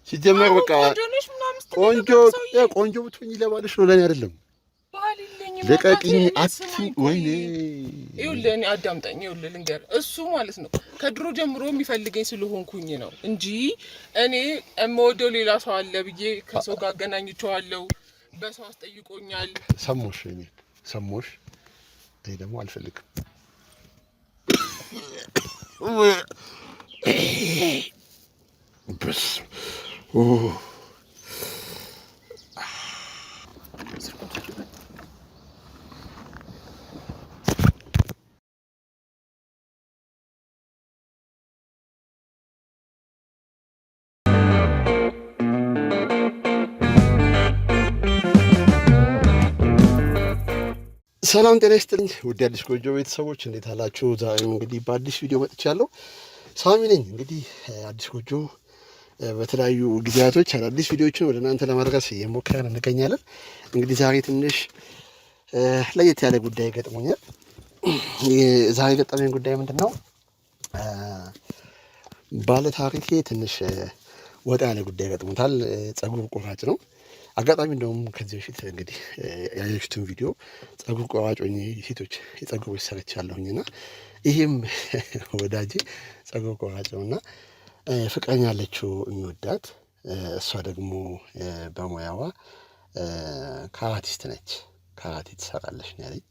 ሲጀመር በቃ ቆንጆ ብትሆኚ ለባልሽ ነው፣ ለኔ አይደለም። ለቀቂኝ አትይ። ወይኔ ይኸውልህ እኔ አዳምጠኝ። ይኸውልህ ልንገርህ፣ እሱ ማለት ነው ከድሮ ጀምሮ የሚፈልገኝ ስለሆንኩኝ ነው እንጂ እኔ የምወደው ሌላ ሰው አለ ብዬ ከሰው ጋር አገናኝቼዋለሁ። በሰው አስጠይቆኛል። ሰሞሽ እኔ ደግሞ አልፈልግም። በስ ሰላም ጤና ይስጥልኝ ውድ አዲስ ጎጆ ቤተሰቦች እንዴት አላችሁ? ዛሬም እንግዲህ በአዲስ ቪዲዮ መጥቻለሁ። ሳሚ ነኝ። እንግዲህ አዲስ ጎጆ በተለያዩ ጊዜያቶች አዳዲስ ቪዲዮዎችን ወደ እናንተ ለማድረስ እየሞከርን እንገኛለን። እንግዲህ ዛሬ ትንሽ ለየት ያለ ጉዳይ ገጥሞኛል። ዛሬ የገጠመኝ ጉዳይ ምንድን ነው? ባለ ታሪኬ ትንሽ ወጣ ያለ ጉዳይ ገጥሞታል። ጸጉር ቆራጭ ነው። አጋጣሚ እንደውም ከዚህ በፊት እንግዲህ ያያችሁትን ቪዲዮ ጸጉር ቆራጭ ሆኜ ሴቶች የጸጉር ቤት ሰርቻለሁኝና ይሄም ወዳጄ ጸጉር ቆራጭ ነውና ፍቅረኛ አለችው የሚወዳት። እሷ ደግሞ በሙያዋ ካራቲስት ነች። ካራቴ ትሰራለች ነው ያለኝ።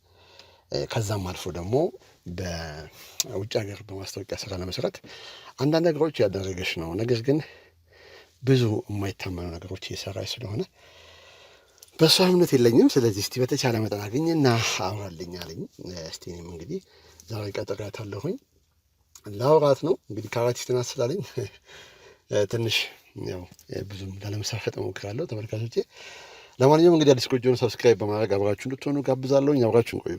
ከዛም አልፎ ደግሞ በውጭ ሀገር በማስታወቂያ ስራ ለመስራት አንዳንድ ነገሮች ያደረገች ነው። ነገር ግን ብዙ የማይታመኑ ነገሮች እየሰራች ስለሆነ በእሷ እምነት የለኝም። ስለዚህ እስቲ በተቻለ መጠን አግኝና አውራልኝ አለኝ። እስቲ እኔም እንግዲህ ዛሬ ቀጥሬያታለሁኝ ላውራት ነው። እንግዲህ ካራቲስት ናት ስላለኝ ትንሽ ያው ብዙም ላለመሳፈጥ እሞክራለሁ ተመልካቾቼ። ለማንኛውም እንግዲህ አዲስ ጎጆን ሰብስክራይብ በማድረግ አብራችሁ እንድትሆኑ ጋብዛለሁኝ። አብራችሁን ቆዩ።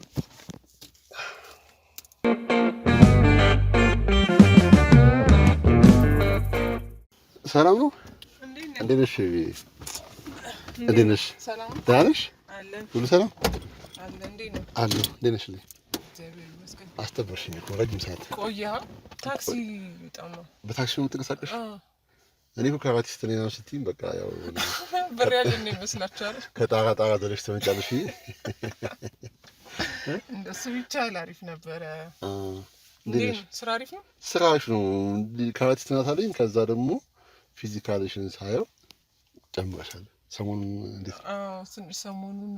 ሰላም ነው? እንዴት ነሽ? እንዴት ነሽ? ደህና ነሽ? ሁሉ ሰላም አለ። እንዴት ነሽ? አስጠበቅሽኝ እኮ ረጅም ሰዓት ቆየህ። ታክሲ በጣም ነው። በታክሲ ነው የምትንቀሳቀሽ? እኔ እኮ ካራቲስት ነኝ ነው ስትይኝ በቃ ያው ብር ያለን ነው ይመስላችኋል? ከጣራ ጣራ ድረስ ትመጫለሽ። እንደሱ ብቻ አሪፍ ነበረ። ስራ አሪፍ ነው። ስራ አሪፍ ነው። ካራቲስት ናት አለኝ። ከዛ ደግሞ ፊዚካልሽን ሳየው ጨምረሻል። ሰሞኑን እንዴት? ሰሞኑን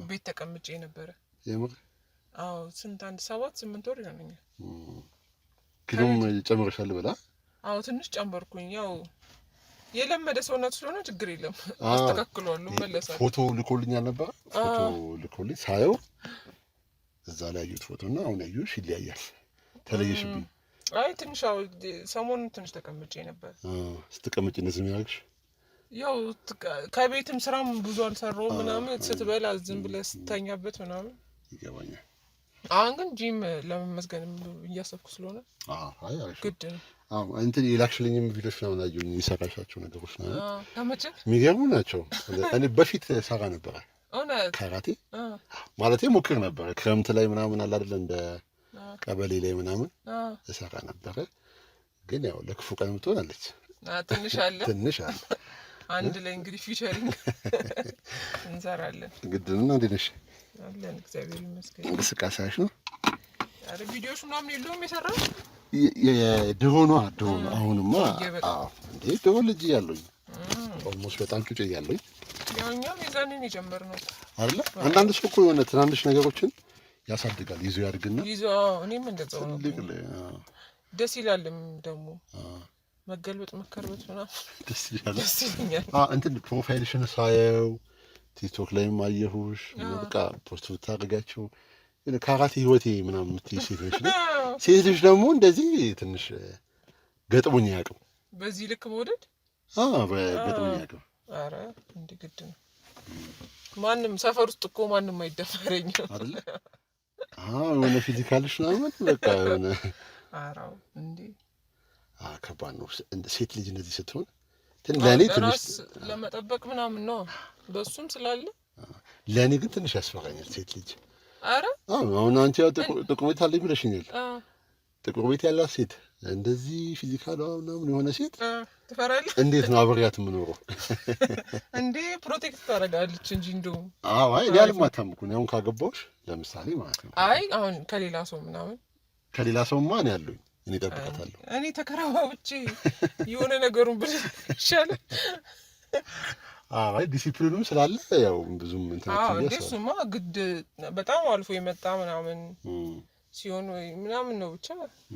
ቤት ተቀምጬ ነበረ። የምር? አዎ። ስንት አንድ 7-8 ወር ይሆነኛል። ኪሎም ጨምረሻል ብላ? አዎ ትንሽ ጨመርኩኝ። ያው የለመደ ሰውነት ስለሆነ ችግር የለም አስተካክለዋለሁ፣ መለሳለሁ። ፎቶ ልኮልኛል ነበር። ፎቶ ልኮልኝ ሳየው እዛ ላይ ያዩት ፎቶና አሁን ያዩሽ ይለያያል። ተለየሽብኝ። አይ ትንሽ ሰሞኑን ትንሽ ተቀምጬ ነበር። ስትቀምጪ እንደዚህ የሚያደርግሽ? ያው ከቤትም ስራም ብዙ አልሰራሁም ምናምን፣ ስትበላ ዝም ብለህ ስተኛበት ምናምን ይገባኛል። አሁን ግን ጂም ለመመዝገን እያሰብኩ ስለሆነ ግድ ነው። እንትን የላክሽልኝም ቪዲዮች ምናምን አየሁኝ፣ የሰራሻቸው ነገሮች ምናምን ከመቼ የሚገርሙ ናቸው። እኔ በፊት ሰራ ነበረ ካራቴ ማለቴ ሞክር ነበረ። ክረምት ላይ ምናምን አለ አይደል እንደ ቀበሌ ላይ ምናምን እሰራ ነበረ። ግን ያው ለክፉ ቀን ምትሆናለች ትንሽ አለ። አንድ ላይ እንግዲህ ፊቸሪንግ እንሰራለን። ግድ ነው። እንዴት ነሽ? አለን እግዚአብሔር ይመስገን። እንቅስቃሴሽ ነው? አረ ቪዲዮሽ ምናምን የለውም የሰራው? ድሮ ነው። አሁንማ እንዴ ድሮ ልጅ ያለኝ ኦልሞስት በጣም ጩጬ ያለኝ ያው እኛም የዛኔን የጀመርነው አይደለ። አንዳንድ ሰው እኮ የሆነ ትናንሽ ነገሮችን ያሳድጋል፣ ይዞ ያድግና ይዞ እኔም እንደዛው ነው። ደስ ይላልም ደግሞ መገልበጥ መከርበት ምናምን ደስ ይላል። እንትን ፕሮፋይልሽን ሳየው ቲክቶክ ላይም አየሁሽ። በቃ ፖስት ብታደርጋቸው ካራቴ ህይወቴ ምናምን የምትይ ሴት ነሽ። ሴት ልጅ ደግሞ እንደዚህ ትንሽ ገጥሞኝ አያውቅም። በዚህ ልክ መውደድ ገጥሞኝ አያውቅም። ኧረ እንደ ግድ ነው። ማንም ሰፈር ውስጥ እኮ ማንም አይደፈረኝም አይደለ? የሆነ ፊዚካልሽ ምናምን በቃ የሆነ አራው እንዴ ከባድ ነው። ሴት ልጅ እንደዚህ ስትሆን ለእኔ ትንሽ ለመጠበቅ ምናምን ነው፣ በሱም ስላለ ለእኔ ግን ትንሽ ያስፈራኛል ሴት ልጅ። አረ አሁን አንቺ ያው ጥቁር ቤት አለኝ ብለሽኛል። ጥቁር ቤት ያላት ሴት እንደዚህ ፊዚካል ምናምን የሆነ ሴት ትፈራለህ? እንዴት ነው አብሬያት የምኖረው? እንዴ ፕሮቴክት ታደርጋለች እንጂ እንደው አይ እኔ አልማታም እኮ አሁን ካገባሁሽ ለምሳሌ ማለት ነው። አይ አሁን ከሌላ ሰው ምናምን ከሌላ ሰው ማን ያለኝ እኔ እጠብቃታለሁ። እኔ ተከራባብቼ የሆነ ነገሩን ብል ይሻላል። አይ ዲሲፕሊኑም ስላለ ያው ብዙም እንትን እንዴ እሱማ ግድ በጣም አልፎ የመጣ ምናምን ሲሆን ወይ ምናምን ነው ብቻ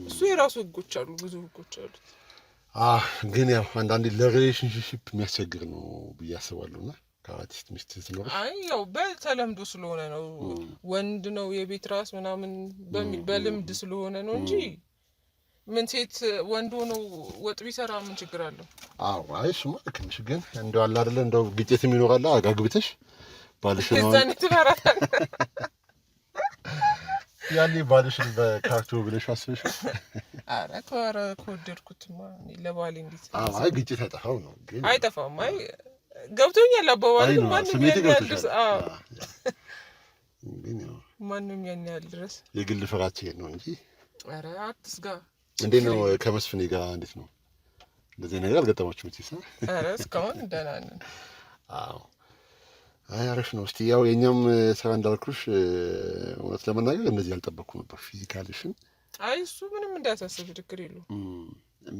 እሱ የራሱ ህጎች አሉ፣ ብዙ ህጎች አሉት። ግን ያው አንዳንዴ ለሪሌሽንሺፕ የሚያስቸግር ነው ብዬ አስባለሁና ከአርቲስት ሚስት ስትኖር አይ ያው በተለምዶ ስለሆነ ነው ወንድ ነው የቤት ራስ ምናምን በሚል በልምድ ስለሆነ ነው እንጂ ምን ሴት ወንድ ሆኖ ወጥ ቢሰራ ምን ችግር አለው? አይ እሱማ ልክ ነሽ። ግን እንደው አለ አይደለ እንደው ግጭትም ይኖራል። አጋግብተሽ ባልሽን ነው እዛኔ ትፈራታለህ። ያኔ ባልሽን በካርቶ ብለሽ አስበሽ ኧረ ተወረ ከወደድኩትማ ለባሌ እንዴት አይ ግጭት አይጠፋው ነው ግን አይጠፋም። አይ ገብቶኛል አባባል ግን ማንም ያን ያህል ድረስ ማንም ያን ያህል ድረስ የግል ፍራቻ ነው እንጂ ኧረ አትስጋ። እንዴት ነው ከመስፍኔ ጋር እንዴት ነው? እንደዚህ ነገር አልገጠማችሁም? ኧረ እስካሁን ደህና ነን። አይ አሪፍ ነው። እስቲ ያው የኛም ስራ እንዳልኩሽ እውነት ለመናገር እንደዚህ አልጠበቅኩም ነበር ፊዚካልሽን። አይ እሱ ምንም እንዳያሳስብ ችግር የለውም።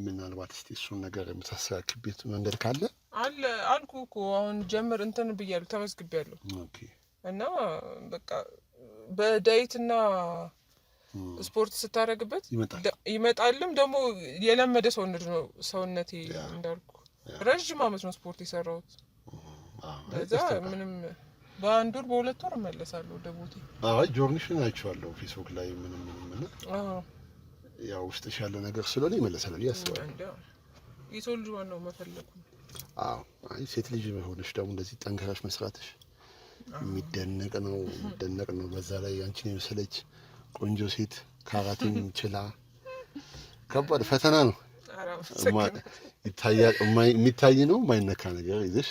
ምናልባት እስቲ እሱን ነገር የምታስተካክልበት መንገድ ካለ አለ አልኩ እኮ አሁን ጀምር እንትን ብያለሁ፣ ተመዝግቤያለሁ። ኦኬ። እና በቃ በዳይትና ስፖርት ስታደርግበት ይመጣልም ደግሞ የለመደ ሰውነት ነው ሰውነቴ። እንዳልኩ ረጅም አመት ነው ስፖርት የሰራሁት። ለዛ ምንም በአንድ ወር በሁለት ወር እመለሳለሁ ወደ ቦቴ። አይ ጆርኒሽን አይቼዋለሁ ፌስቡክ ላይ ምንም እና ያው ውስጥሽ ያለ ነገር ስለሆነ ይመለሳል ያስባለሁ። የሰው ልጅ ዋናው መፈለጉ። አይ ሴት ልጅ ሆነሽ ደግሞ እንደዚህ ጠንከራሽ መስራትሽ የሚደነቅ ነው። በዛ ላይ አንቺን የመሰለች ቆንጆ ሴት ካራቴም ችላ ከባድ ፈተና ነው። የሚታይ ነው የማይነካ ነገር ይዘሽ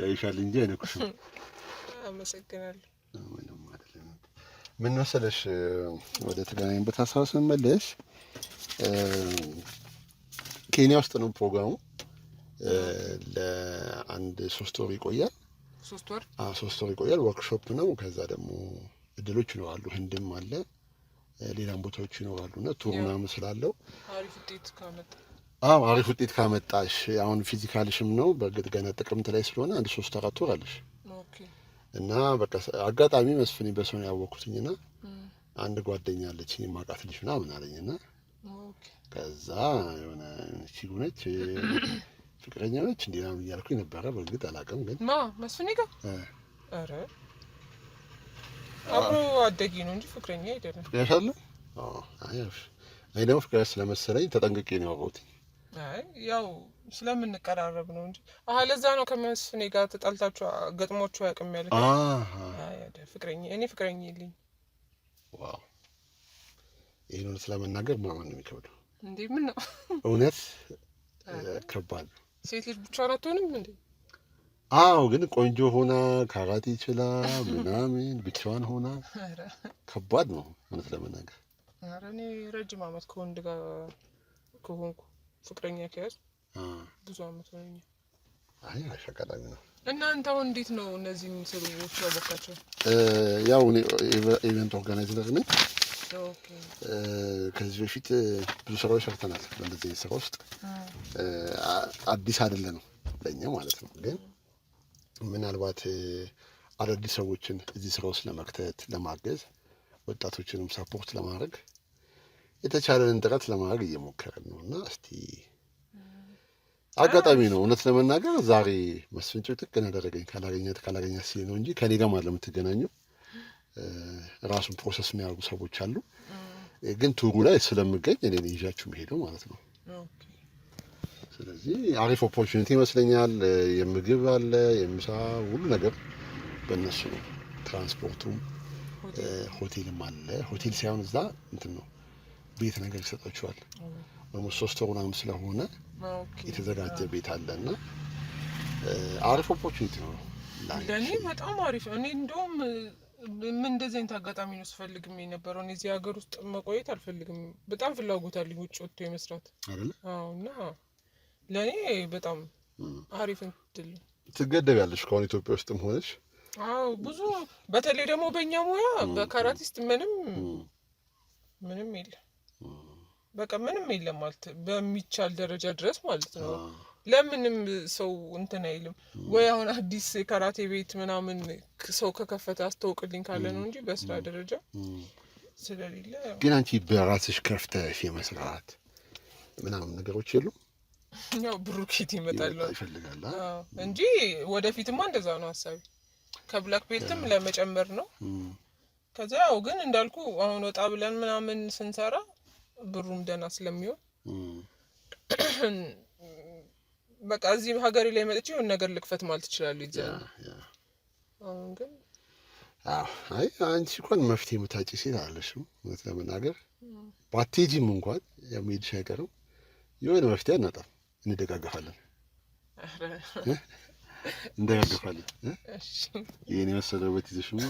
ያይሻል እንጂ አይነኩሽም። አመሰግናለሁ። ምን መሰለሽ ወደ ተገናኝበት ሀሳብ ስንመለስ ኬንያ ውስጥ ነው ፕሮግራሙ። ለአንድ 3 ወር ይቆያል። 3 ወር ይቆያል። ወርክሾፕ ነው። ከዛ ደግሞ እድሎች ይኖራሉ። ህንድም አለ ሌላም ቦታዎች ይኖራሉ እና ቱር ምናምን ስላለው አሪፍ ውጤት ካመጣሽ አሁን ፊዚካልሽም ነው በእርግጥ ገና ጥቅምት ላይ ስለሆነ 1-3-4 ወር አለሽ እና በቃ አጋጣሚ መስፍኔ በሰው ነው ያወቅኩትኝና አንድ ጓደኛ አለችኝ የማውቃት ልጅ ምናምን አለኝና ከዛ የሆነ ሲጉነች ፍቅረኛ ነች እንዴ ነው እያልኩኝ ነበረ። በእርግጥ አላውቅም ግን መስፍኔ ጋር ኧረ አብሮ አደጊ ነው እንጂ ፍቅረኛ አይደለም። ያሻለ አይ ደግሞ ፍቅረኛ ስለመሰለኝ ተጠንቅቄ ነው ያወራሁት። አይ ያው ስለምንቀራረብ ነው እንጂ ለዛ ነው ከመስፍኔ ጋር ተጣልታችሁ ገጥሞችሁ አያውቅም ያለ። አይ ፍቅረኛ እኔ ፍቅረኛ የለኝም። ዋው ይሄን ስለመናገር ማመን ነው የሚከብደው እንዴ? ምን ነው እውነት ከባድ። ሴት ልጅ ብቻዋን አትሆንም እንዴ? ግን ቆንጆ ሆና ካራቴ ይችላ ምናምን ብቻዋን ሆና ከባድ ነው እውነት ለመናገር። እኔ ረጅም አመት ከወንድ ጋር ከሆንኩ ፍቅረኛ ከያዝ ብዙ አመት ሆነኛል። አሻቃላሚ ነው። እናንተ አሁን እንዴት ነው እነዚህ ሰዎች ያወቃቸው? ያው እኔ ኢቨንት ኦርጋናይዘር ነኝ። ከዚህ በፊት ብዙ ስራዎች ሰርተናል። በእንደዚህ ስራ ውስጥ አዲስ አይደለም ለኛ ማለት ነው። ግን ምናልባት አዳዲስ ሰዎችን እዚህ ስራ ውስጥ ለመክተት ለማገዝ፣ ወጣቶችንም ሳፖርት ለማድረግ የተቻለንን ጥረት ለማድረግ እየሞከርን ነው እና እስቲ አጋጣሚ ነው እውነት ለመናገር ዛሬ መስፍን ጭቅጭቅ ያደረገኝ ካላገኛት ሲል ነው እንጂ ከኔ ጋር ማለት የምትገናኘው ራሱን ፕሮሰስ የሚያደርጉ ሰዎች አሉ። ግን ቱሩ ላይ ስለምገኝ እኔ ነኝ ይዣችሁ የምሄደው ማለት ነው። ስለዚህ አሪፍ ኦፖርቹኒቲ ይመስለኛል። የምግብ አለ፣ የምሳ ሁሉ ነገር በእነሱ ነው። ትራንስፖርቱም ሆቴልም አለ። ሆቴል ሳይሆን እዛ እንትን ነው ቤት ነገር ይሰጣችኋል። ኦልሞስት 3 ወር ምናምን ስለሆነ የተዘጋጀ ቤት አለና አሪፍ ኦፖርቹኒቲ ነው። ለእኔ በጣም አሪፍ። እኔ እንደውም ምን እንደዚህ አይነት አጋጣሚ ነው ስፈልግም የነበረው። እኔ እዚህ ሀገር ውስጥ መቆየት አልፈልግም። በጣም ፍላጎት አለኝ ውጭ ወጥቶ የመስራት አይደለ? አዎ። እና ለእኔ በጣም አሪፍ እንትን ትገደቢያለሽ ከሆነ ኢትዮጵያ ውስጥም ሆነሽ። አዎ ብዙ በተለይ ደግሞ በእኛ ሙያ በካራቲስት ምንም የለም። በቃ ምንም የለም ማለት በሚቻል ደረጃ ድረስ ማለት ነው። ለምንም ሰው እንትን አይልም ወይ አሁን አዲስ ካራቴ ቤት ምናምን ሰው ከከፈተ አስተውቅልኝ ካለ ነው እንጂ በስራ ደረጃ ስለሌለ። ግን አንቺ በራስሽ ከፍተሽ የመስራት ምናምን ነገሮች የሉ? ያው ብሩኬት ይመጣል ይፈልጋል እንጂ ወደፊትማ እንደዛ ነው ሀሳቢ። ከብላክ ቤልትም ለመጨመር ነው። ከዛ ያው ግን እንዳልኩ አሁን ወጣ ብለን ምናምን ስንሰራ ብሩም ደህና ስለሚሆን በቃ እዚህ ሀገሬ ላይ መጥቼ የሆነ ነገር ልክፈት ማለት ይችላል ይዘን። አሁን ግን አይ አንቺ እንኳን መፍትሄ የምታጭ ሴት አለሽም። እውነት ለመናገር ባትሄጂም እንኳን የሚሄድሽ አይቀርም። የሆነ መፍትሄ አናጣም። እንደጋገፋለን እንደጋገፋለን። ይሄን የመሰለው በት ይዘሽማ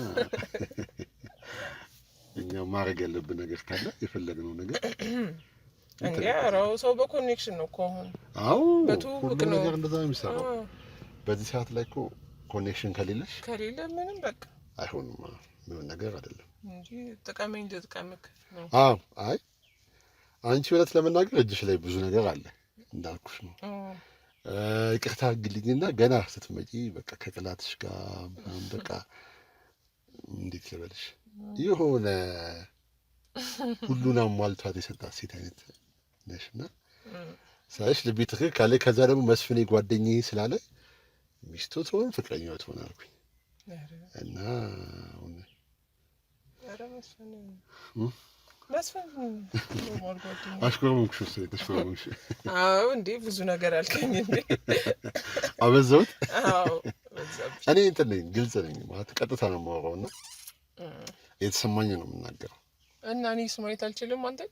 እኛ ማድረግ ያለብን ነገር ካለ የፈለግነው ነገር እንዴ አራው ሰው በኮኔክሽን ነው እኮ አሁን። አዎ በትውውቅ ነው ነገር እንደዛ ነው የሚሰራው። በዚህ ሰዓት ላይ እኮ ኮኔክሽን ከሌለ ምንም በቃ አይሆንም። ምን ነገር አይደለም እንጂ ጥቀመኝ እንደጥቀምክ ነው። አዎ አይ አንቺ እውነት ለመናገር እጅሽ ላይ ብዙ ነገር አለ እንዳልኩሽ ነው። ይቅርታ አድርግልኝና ገና ስትመጪ በቃ ከቅላትሽ ጋር በቃ እንዴት ልበልሽ የሆነ ሁሉን አሟልቷት የሰጣት ሴት አይነት ነሽና ሳይሽ ልቤ ትክክል ካለ። ከዛ ደግሞ መስፍኔ ጓደኛዬ ስላለ ሚስቱ ትሆን ፍቅረኛው ትሆን አልኩኝ እና አሽኮረመንኩሽ ወሰደ ተሽኮረመንኩሽ። አዎ እንዴ ብዙ ነገር አልከኝ እንዴ አበዛሁት። አዎ እኔ እንትን ነኝ ግልጽ ነኝ ማለት ቀጥታ ነው የማወራው እና የተሰማኝ ነው የምናገረው። እና እኔ ስማይት አልችልም አንተ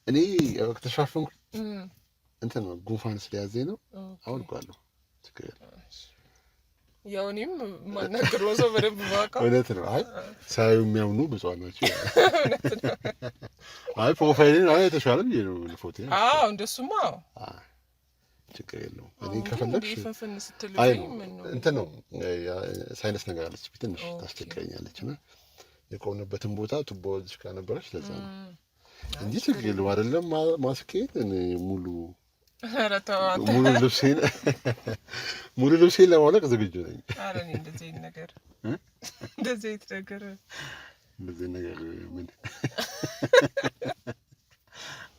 እኔ ተሻፈንኩ እንትን ነው ጉንፋን ስለያዘኝ ነው አውልቋለሁ። ትክክል ያው እኔም ማናገረው ሰው በደንብ ባውቀው እውነት ነው። አይ ሳዩ የሚያምኑ ብፁዓን ናቸው። አይ ፕሮፋይሌን አይ የተሻለ ብዬ ነው ፎቶ። አዎ እንደሱማ ችግር የለውም። እኔ ከፈለግሽ ፈንፈን ስትልኝ ምን ነው እንትን ነው ሳይነስ ነገር አለች ትንሽ ታስቸግረኛለች እና የቆምንበትን ቦታ ቱቦ ልጅ ካነበረች ለዛ ነው እንጂ ችግር የለውም። አይደለም ማስኬት ሙሉ ልብሴን ለማውለቅ ዝግጁ ነኝ። ኧረ እኔ እንደዚህ ነገር ምን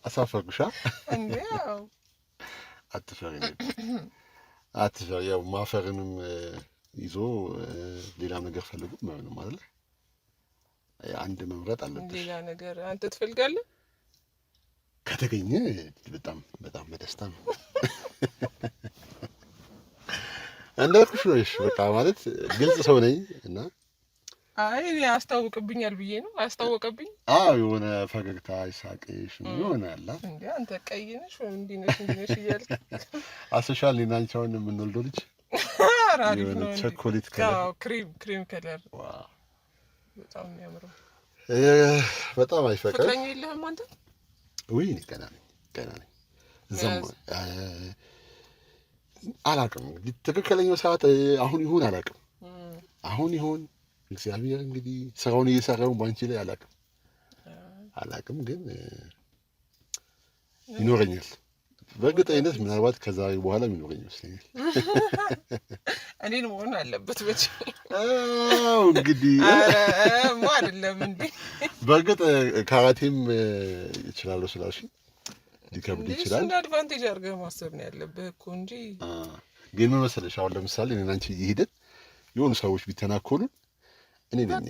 አሳፈርኩሻ እንዴ? ያው አትፈሪ። ያው ማፈርንም ይዞ ሌላም ነገር ፈልጉ ምንም አይደል? አንድ መምረጥ አለብሽ። ሌላ ነገር አንተ ትፈልጋለህ? ከተገኘ በጣም በጣም በደስታ ነው። እንዳልኩሽ ነው። እሺ በቃ ማለት ግልጽ ሰው ነኝ እና አይ ያስታውቅብኛል ብዬ ነው። አያስታውቅብኝ? አዎ የሆነ ፈገግታ ይሳቅሽ የሆነ አላ እንዴ አንተ ቀይ ነሽ ወይ እንዲህ ነሽ እያልክ አሶሻል ሊናንቻውን የምንወልደው ልጅ አሪፍ ነው። ቸኮሌት ከለር ክሬም ከለር በጣም የሚያምረው በጣም አይፈቀድ። ፍቅረኛ የለህም አንተ? ውይ እኔ ገና ነኝ እዛም አላውቅም። ትክክለኛው ሰዓት አሁን ይሁን አላውቅም። አሁን ይሁን እግዚአብሔር እንግዲህ ስራውን እየሰራው ባንቺ ላይ አላውቅም ግን ይኖረኛል በእርግጠኝነት። ምናልባት ከዛ በኋላ ይኖረኝ ይመስለኛል። እኔን መሆን አለበት በጭ እንግዲህ አይደለም እንዴ? በእርግጥ ካራቴም ይችላል ስላልሽ ሊከብድ ይችላል። እሱን አድቫንቴጅ አድርገህ ማሰብ ነው ያለብህ እኮ እንጂ። ግን ምን መሰለሽ አሁን ለምሳሌ እኔና አንቺ እየሄድን የሆኑ ሰዎች ቢተናኮሉን እኔ ነኝ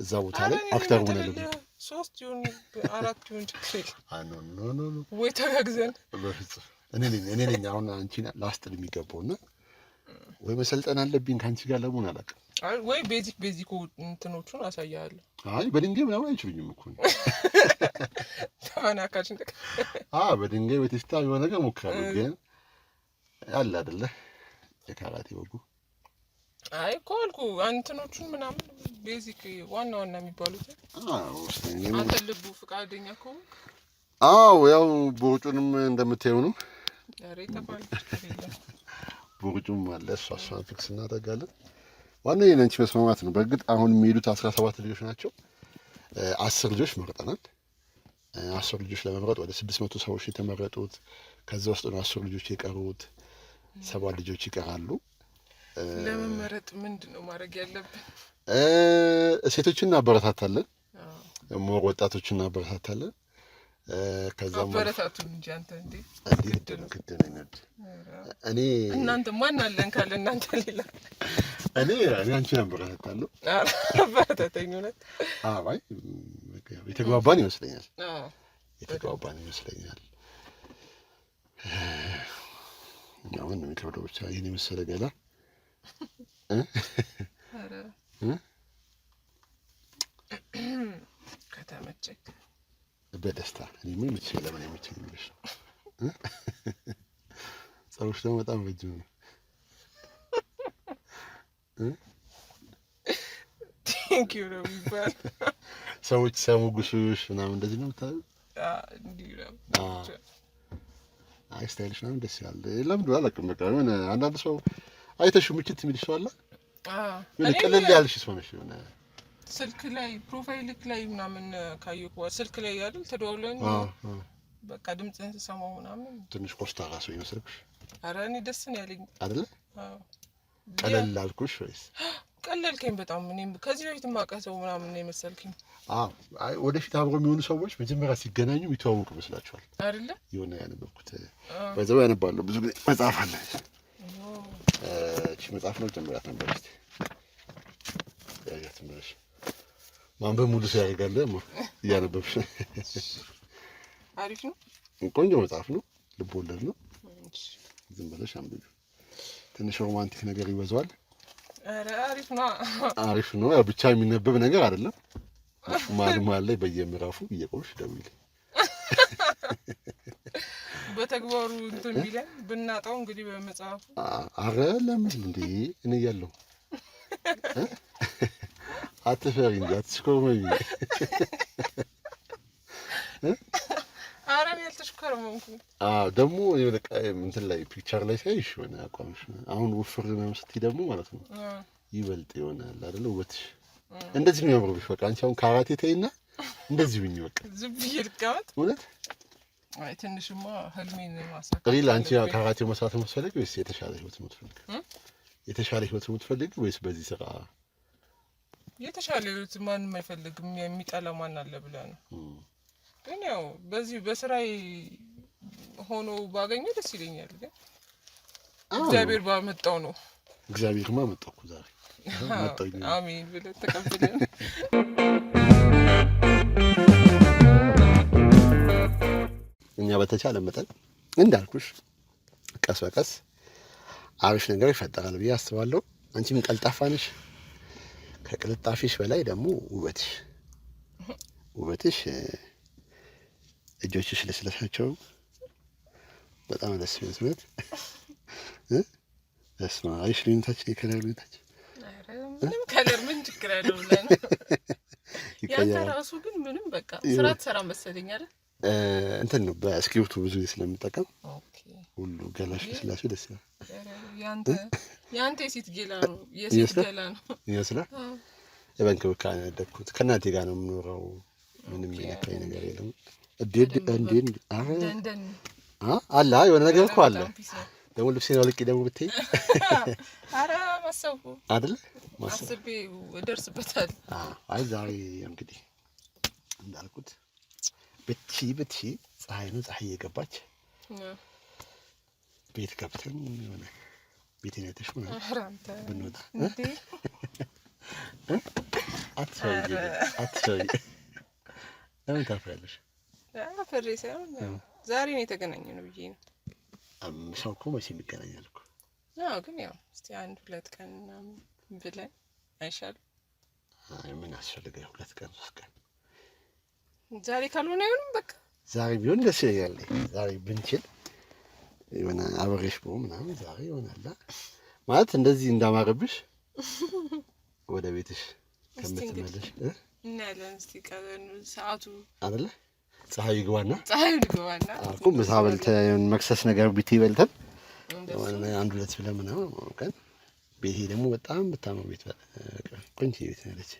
እዛ ቦታ ላይ አክተር ሆነ ያለብኝ። 3 ይሁን 4 ይሁን ችግር ኖ ወይ ተጋግዘን በፍጹም እኔ ነኝ አሁን አንቺን ላስጥል የሚገባውና ወይ መሰልጠን አለብኝ ከአንቺ ጋር ለመሆን አላውቅም። አይ ወይ ቤዚክ እንትኖቹን አሳያለሁ። አይ በድንጋይ ምናምን አይችሉኝም እኮ ተመናካች እንደ በድንጋይ በቴስታ የሆነ ነገር ሞክራለሁ። ግን ያለ አይደለ የካራቴ ወጉ አይ እኮ አልኩ አንተኖቹን ምናምን ቤዚክ ዋና ዋና የሚባሉት አንተ ልቡ ፍቃደኛ ከሆንክ ያው ቦርጩንም እንደምታየው ነው። ዛሬ ተባለ ቦርጩም አለ። እሷን ፊክስ እናደርጋለን። ዋናው የነንቺ መስማማት ነው። በእርግጥ አሁን የሚሄዱት 17 ልጆች ናቸው። 10 ልጆች መርጠናል። 10 ልጆች ለመምረጥ ወደ 600 ሰዎች የተመረጡት። ከዛ ውስጥ ነው 10 ልጆች የቀሩት። 7 ልጆች ይቀራሉ። ለመመረጥ ምንድነው ማድረግ ያለብን? ሴቶችን እናበረታታለን። ወጣቶችን እናበረታታለን። ከዛም አበረታቱን እንጂ አንተ እንዴ እኔ እናንተ ማን አለን ካለ እናንተ ሌላ እኔ አንቺን አበረታታለሁ። አበረታተኝ እውነት። አይ የተግባባን ይመስለኛል። አሁን ነው የሚከብደው ብቻ ይሄን የመሰለ ገላ ከተመቸኝ በደስታ እኔ ምን ምትችል ለምን የምትችል ልጅ ነው። ጸሎች ደግሞ በጣም ረጅም ነው። ቴንክ ዩ ነው የሚባል ሰዎች ሲያሞግሱሽ ምናምን እንደዚህ ነው የምታየው? እንዲህ ነው። አይ ስታይልሽ ምናምን ደስ ይላል። ለምንድን አላውቅም። በቃ የሆነ አንዳንድ ሰው አይተሽው ምችት የሚልሽ ሰው አለ። የሆነ ቀለል ያልሽ ሰው ነሽ። የሆነ ስልክ ላይ ፕሮፋይልክ ላይ ምናምን ካየሁ ስልክ ላይ አይደል ተደዋውለን በቃ ድምፅህን ስሰማው ምናምን ትንሽ ኮስታራ ሰው ይመስልሽ? ኧረ እኔ ደስ ነው ያለኝ አይደለ? ቀለል አልኩሽ ወይስ? ቀለልከኝ በጣም። እኔም ከዚህ በፊት የማውቀው ምናምን ነው የመሰልከኝ። አይ ወደፊት አብሮ የሚሆኑ ሰዎች መጀመሪያ ሲገናኙ የሚተዋወቁ ይመስላችኋል አይደለ? የሆነ ያነበብኩት በዛው ያነባለሁ ብዙ ጊዜ መጽሐፍ አለ። እቺ መጽሐፍ ነው ጀምራት ነበር እስቲ ያያት ምንሽ ማንበብ ሙሉ ሰው ያደርጋል። እያነበብሽ አሪፍ ነው። ቆንጆ መጽሐፍ ነው። ልብ ወለድ ነው። ዝም ብለሽ አንብቢ። ትንሽ ሮማንቲክ ነገር ይበዛዋል። ኧረ አሪፍ ነው። አሪፍ ነው። ያው ብቻ የሚነበብ ነገር አይደለም። ማል ላይ በየምዕራፉ እየቆምሽ ደውይልኝ። በተግባሩ እንትን ቢለን ብናጣው እንግዲህ በመጽሐፉ አረ ለምን እንዴ እኔ ያለው አትፈሪ እንጂ አትሽኮርመኝ። ኧረ እኔ አልተሽኮረመምኩም። ደግሞ የሆነ እንትን ላይ ፒክቸር ላይ ሳይሽ የሆነ አቋምሽ አሁን ውፍር ምናምን ስትይ ደግሞ ማለት ነው ይበልጥ ይሆናል አይደል ውበትሽ። እንደዚህ ነው የሚያምርብሽ። በቃ አንቺ አሁን ካራቴ ተይና እንደዚህ ብኝ በቃ ዝም ብዬ ልቀመጥ እውነት። አይ ትንሽማ ህልሜን ማሳካት ሪል አንቺ ካራቴ መስራት የምትፈልጊው ወይስ የተሻለ ህይወት የምትፈልጊው? የተሻለ ህይወት የምትፈልጊው ወይስ በዚህ ስራ? የተሻለ ህይወት ማንም አይፈልግም። የሚጠላ ማን አለ ብለህ ነው። ግን ያው በዚህ በስራዬ ሆኖ ባገኘው ደስ ይለኛል። ግን እግዚአብሔር ባመጣው ነው። እግዚአብሔርማ መጣው እኮ ዛሬ መጣው። አሜን ብለህ ተቀብለን እኛ በተቻለ መጠን እንዳልኩሽ ቀስ በቀስ አሪፍ ነገር ይፈጠራል ብዬ አስባለሁ። አንቺም ቀልጣፋ ነሽ። ከቅልጣፊሽ በላይ ደግሞ ውበትሽ እጆችሽ ለስለሳቸው በጣም ደስ ይመስላል። እስማ አይሽ ልዩነታችን የከለር ልዩነታችን ምንም ከለር ምን ችግር አለው ብለህ ነው። ያንተ ራሱ ግን ምንም በቃ ስራ ትሰራ መሰለኝ አይደል? እንትን ነው በስክሪፕቱ ብዙ ስለምጠቀም ሁሉ ገላሽ ለስላሴው ደስ ይላል። ያንተ የሴት ገላ ነው የሴት ገላ ነው ይመስላል። የበንክብካቤ ያደግኩት ከእናቴ ጋር ነው የምኖረው። ምንም የነካኝ ነገር የለም። አለ የሆነ ነገር እኮ አለ። ደግሞ ልብሴን አውልቄ ደግሞ ብትይ ኧረ ማሰብኩ አይደለ አስቤ እደርስበታለሁ። አይ ዛሬ እንግዲህ እንዳልኩት ብትሺ ፀሐይ ነው። ፀሐይ እየገባች ቤት ገብተን የሆነ ቤቴን አይተሽ ምናምን ብንወጣ አትሰውዬ ለምን ታፍሪያለሽ? አፈሬ ሳይሆን ዛሬ ነው የተገናኘነው ብዬ ነው። ሰው እኮ መቼ ይገናኛል እኮ። አዎ ግን ያው እስቲ 1-2 ቀን ምናምን ብለን አይሻልም? ምን አስፈልገ 2 ቀን 3 ቀን ዛሬ ካልሆነ አይሆንም። በቃ ዛሬ ቢሆን ደስ ይላል። ዛሬ ብንችል የሆነ አበሬሽ ብሎ ምናምን ዛሬ ይሆናል ማለት እንደዚህ እንዳማረብሽ ወደ ቤትሽ ከምትመለሽ እናያለን። እስቲ ቀኑ ሰዓቱ አይደለ ፀሐይ ይግባና እኮ ምሳ በልተን መክሰስ ነገር ቢቲ በልተን አንድ ሁለት ብለን ምናምን ቀን ቤቴ ደግሞ በጣም በጣም ቤት ቆንጆ ቤት ነች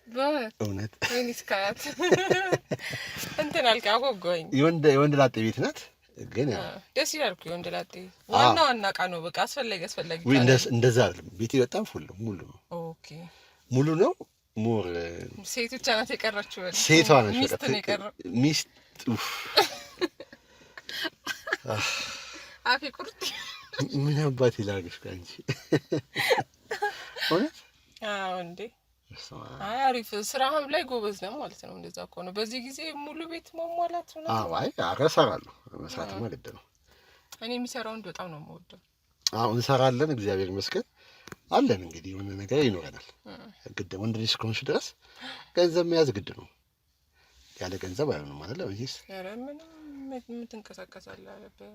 በእውነት ወይስ ካት እንትን አልካ አጎጎኝ የወንድ ላጤ ቤት ናት። ግን ደስ ይላል እኮ የወንድ ላጤ ዋና ዕቃ ነው። በቃ አስፈላጊ ወይ እንደዛ አይደለም። ቤቴ በጣም ሙሉ ነው። ኦኬ ሙሉ ነው። ሞር ሴት ብቻ ናት የቀረችው። ሴቷ ነች ሚስት አፌ ቁርጥ ምን አባት ይላልሽ አንቺ እውነት? አዎ እንዴ አሪፍ ስራህም ላይ ጎበዝ ነው ማለት ነው። እንደዛ እኮ ነው በዚህ ጊዜ ሙሉ ቤት ማሟላት ነው። አይ አረሳራለሁ መስራትማ ግድ ነው። እኔ የሚሰራውን በጣም ነው የምወደው። አሁን እንሰራለን እግዚአብሔር ይመስገን አለን። እንግዲህ የሆነ ነገር ይኖረናል። ግድ ወንድ ልጅ እስከሆንሽ ድረስ ገንዘብ መያዝ ግድ ነው። ያለ ገንዘብ አይሆንም ማለት ነው። ወይስ ኧረ ምንም ትንቀሳቀሳለህ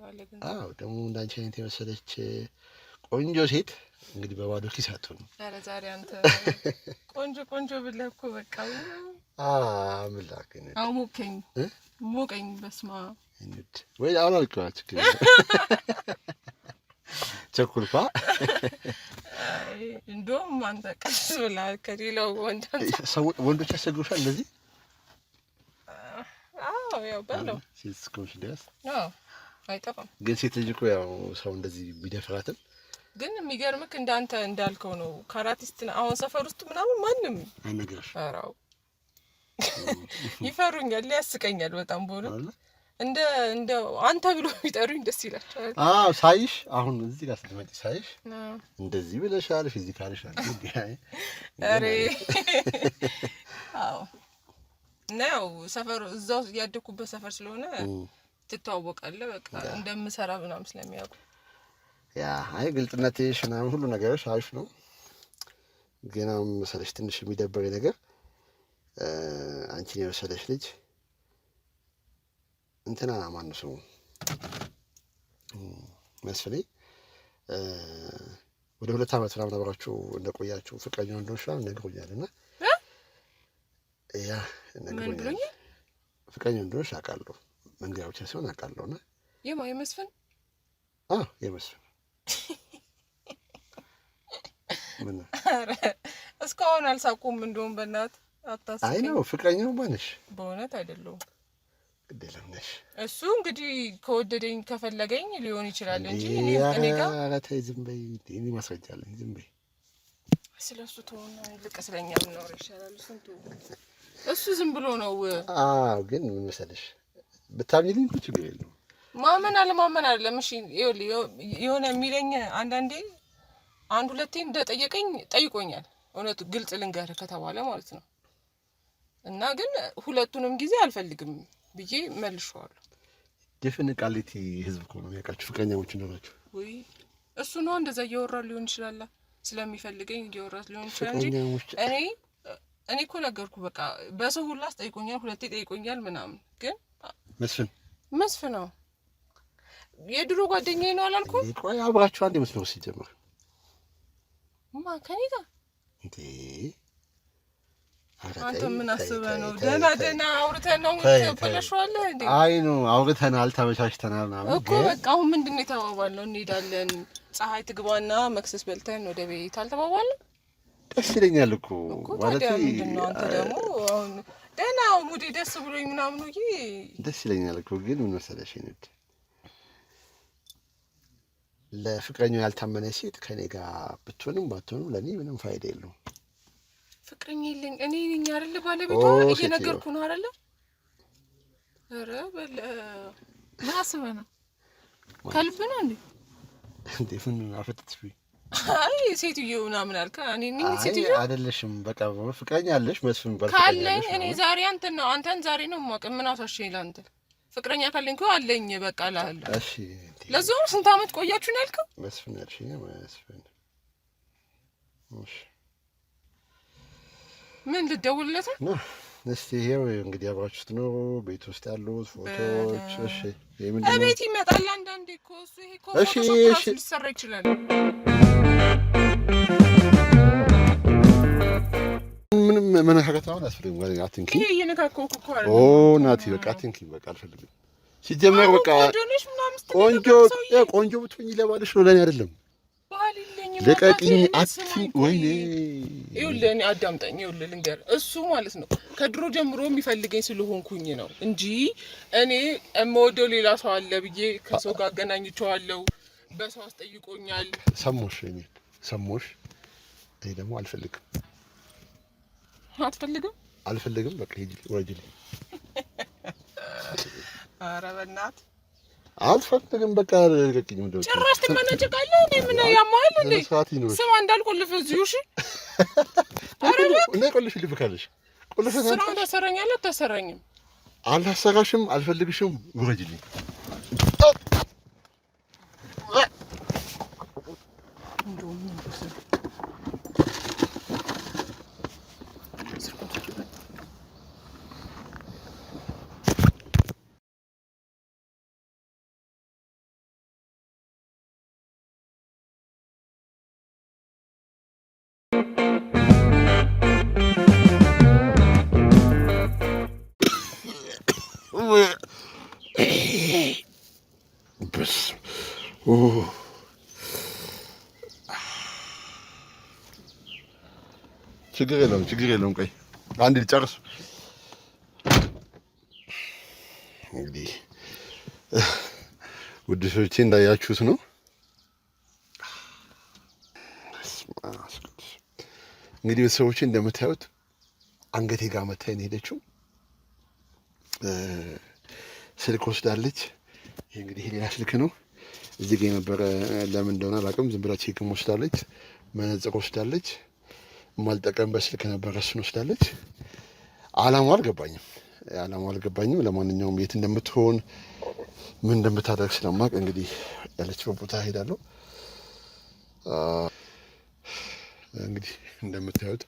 አለ ገንዘብ። አዎ ደግሞ እንዳንቺ አይነት የመሰለች ቆንጆ ሴት እንግዲህ በባዶ ኪስ አትሆንም። ኧረ ዛሬ አንተ ቆንጆ ብለህ እኮ በቃ ምን ላድርግ ነው ሞቀኝ በስመ አብ ወይ አሁን አልቀዋች ቸኩልኳ። እንደውም አንተ ቀስ ብለህ ከሌላው ወንዶች ያስቸግሩሻል እንደዚህ? አዎ ያው በለው ሴት እስከሆንሽ ድረስ አይጠፋም። ግን ሴት ልጅ እኮ ያው ሰው እንደዚህ ቢደፍራትም ግን የሚገርምክ እንዳንተ እንዳልከው ነው። ካራቲስት አሁን ሰፈር ውስጥ ምናምን ማንም አይነግርሽ። አራው ይፈሩኛል፣ ያስቀኛል በጣም ቦሎ እንደ አንተ ብሎ ቢጠሩኝ ደስ ይላቸዋል። ሳይሽ አሁን እዚህ ጋር ስትመጪ ሳይሽ እንደዚህ ብለሻል ፊዚካልሽ አለ አሬ አዎ ነው ሰፈር እዛው ያደኩበት ሰፈር ስለሆነ ትተዋወቃለህ። በቃ እንደምሰራ ምናምን ስለሚያውቁ ያ አይ ግልጽነትሽ ምናምን ሁሉ ነገርሽ አሪፍ ነው። ግን አሁን መሰለሽ ትንሽ የሚደበረኝ ነገር አንቺን የመሰለሽ ልጅ እንትና ማነው ስሙ መስፍኔ ወደ 2 ዓመት ምናምን አብራችሁ እንደቆያችሁ ፍቅረኛው እንደሆንሽ ነግሮኛልና ያ ነግሮኛል። ፍቅረኛው እንደሆንሽ አውቃለሁ። መንገድ ብቻ ሲሆን አውቃለሁና የመስፍን የመስፍን ምን እስካሁን አልሳቁም። እንደውም በእናትህ አታስቀኝ። አይ ነው ፍቅረኛው ማነሽ? በእውነት አይደለም ግዴለም ነሽ። እሱ እንግዲህ ከወደደኝ ከፈለገኝ ሊሆን ይችላል እንጂ እኔ ጋር ኧረ ተይ ዝም በይ። እኔ ማስረጃ አለኝ። ዝም በይ። ስለሱ ተውና ይልቅ ስለኛ ብናወራ ይሻላል። እሱ ዝም ብሎ ነው። ግን ምን መሰለሽ ብታምኚልኝ እኮ ችግር የለውም። ማመን አለማመን አይደለም። እሺ የሆነ የሚለኝ አንዳንዴ አንድ ሁለቴ እንደጠየቀኝ ጠይቆኛል። እውነቱ ግልጽ ልንገርህ ከተባለ ማለት ነው። እና ግን ሁለቱንም ጊዜ አልፈልግም ብዬ መልሼዋለሁ። ድፍን ቃሊቲ ህዝብ እኮ ነው የሚያውቃችሁ ፍቅረኛሞች እንደሆናችሁ። ወይ እሱ ነው እንደዛ እያወራ ሊሆን ይችላል። ስለሚፈልገኝ እያወራ ሊሆን ይችላል እንጂ እኔ እኮ ነገርኩ። በቃ በሰው ሁሉ አስጠይቆኛል፣ ሁለቴ ጠይቆኛል ምናምን። ግን መስፍን ነው የድሮ ጓደኛዬ ነው አላልኩም? ቆይ አብራችሁ አንድ መስመር ሲጀምር ከኔ ጋር እንዴ? አንተ ምን አስበህ ነው? ደህና አውርተን ነው ተበላሽዋለህ እንዴ? አይ ነው አውርተናል፣ ተመቻችተናል ምናምን እኮ በቃ አሁን ምንድን ነው የተባባልነው? እንሄዳለን ፀሐይ ትግባና መክሰስ በልተን ወደ ቤት አልተባባልንም? ደስ ይለኛል እኮ ማለት ምንድን ነው አንተ ደግሞ አሁን ደህና ሙዴ ደስ ብሎኝ ምናምን ነው ደስ ይለኛል እኮ። ግን ምን መሰለሽ እንዴ ለፍቅረኛው ያልታመነ ሴት ከኔ ጋር ብትሆንም ባትሆንም ለኔ ምንም ፋይዳ የለውም። ፍቅረኛ የለኝ እኔ ነኝ አይደል ባለቤቷ እየነገርኩ ነው አይደል? ኧረ በለ ማስበህ ነው ከልብ ነው እንዴ ምን አፈጥጥሽ? አይ ሴትዮ ምናምን አልካ እኔ ነኝ ሴትዮ አይደለሽም። በቃ ፍቅረኛ አለሽ መስፍን ባልከኝ ካለኝ እኔ ዛሬ አንተን ዛሬ ነው የማውቅ። ምን አታሽኝ ላንተ ፍቅረኛ ካለኝ እኮ አለኝ በቃ እልሃለሁ። እሺ ለዛውም ስንት ዓመት ቆያችሁ ነው ያልከው? መስፍን ያልሽኝ መስፍን እሺ ምን ልደውልለት ነው? እስቲ ይሄው እንግዲህ አብራችሁት ነው ቤት ውስጥ ያሉት ፎቶዎች። እሺ የምንድነው ቤት ይመጣል አንዳንዴ እኮ እሱ ይሄ እኮ ፎቶ ሊሰራ ይችላል። መነካከት አሁን አስፈልግም ጋር አትንኪ። ይሄ እየነካከው እኮ አይደል? ኦ ናቲ በቃ አትንኪ፣ በቃ አልፈልግም። ሲጀመር በቃ ቆንጆ ብትሆኚ ለባልሽ ነው፣ ለኔ አይደለም። ለቀቂኝ አትንኪ። ወይኔ ይኸውልህ እኔ አዳምጠኝ፣ ይኸውልህ ልንገርህ፣ እሱ ማለት ነው ከድሮ ጀምሮ የሚፈልገኝ ስለሆንኩኝ ነው እንጂ እኔ የምወደው ሌላ ሰው አለ ብዬ ከሰው ጋር አገናኝቼዋለሁ። በሰው አስጠይቆኛል። ሰሞሽ እኔ ሰሞሽ እኔ ደግሞ አልፈልግም። አትፈልግም? አልፈልግም። በቃ ሂጂ ወጅሊ። ኧረ በእናትህ አልፈልግም። በቃ ለቀቂኝ። እንደው ጭራሽ ትመነጭቃለህ። እኔ ምን ያማል እንዴ? ስማ እንዳልቆልፍ እዚሁ። እሺ ኧረ እኔ ቆልሽ ልብካለሽ። ቆልሽ ስራውን ታሰረኛለህ አታሰረኝም? አልታሰራሽም፣ አልፈልግሽም። ወጅሊ بس ችግር የለውም። ቆይ አንድ ልጨርስ። እንግዲህ ውድ ሰዎቼ እንዳያችሁት ነው። እንግዲህ ቤተሰቦቼ እንደምታዩት አንገቴ ጋር መታየን ሄደችው። ስልክ ወስዳለች። ይሄ እንግዲህ ሌላ ስልክ ነው። እዚህ ጋር የነበረ ለምን እንደሆነ አላውቅም። ዝም ብላ ቼክም ወስዳለች። መነጽር ወስዳለች። የማልጠቀምበት ስልክ ነበረ፣ እሱን ወስዳለች። አላማው አልገባኝም። ለማንኛውም የት እንደምትሆን ምን እንደምታደርግ ስለማውቅ እንግዲህ ያለችበት ቦታ ሄዳለሁ። እንግዲህ እንደምታዩት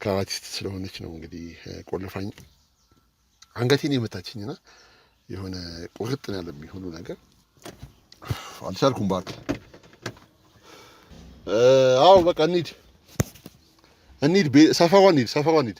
ካራቲስት ስለሆነች ነው እንግዲህ ቆልፋኝ አንገቴን የመታችኝና የሆነ ቁርጥ ነው ያለብኝ ሁሉ ነገር። አልቻልኩም እባክህ። አዎ በቃ እንሂድ፣ ሰፈሯ እንሂድ።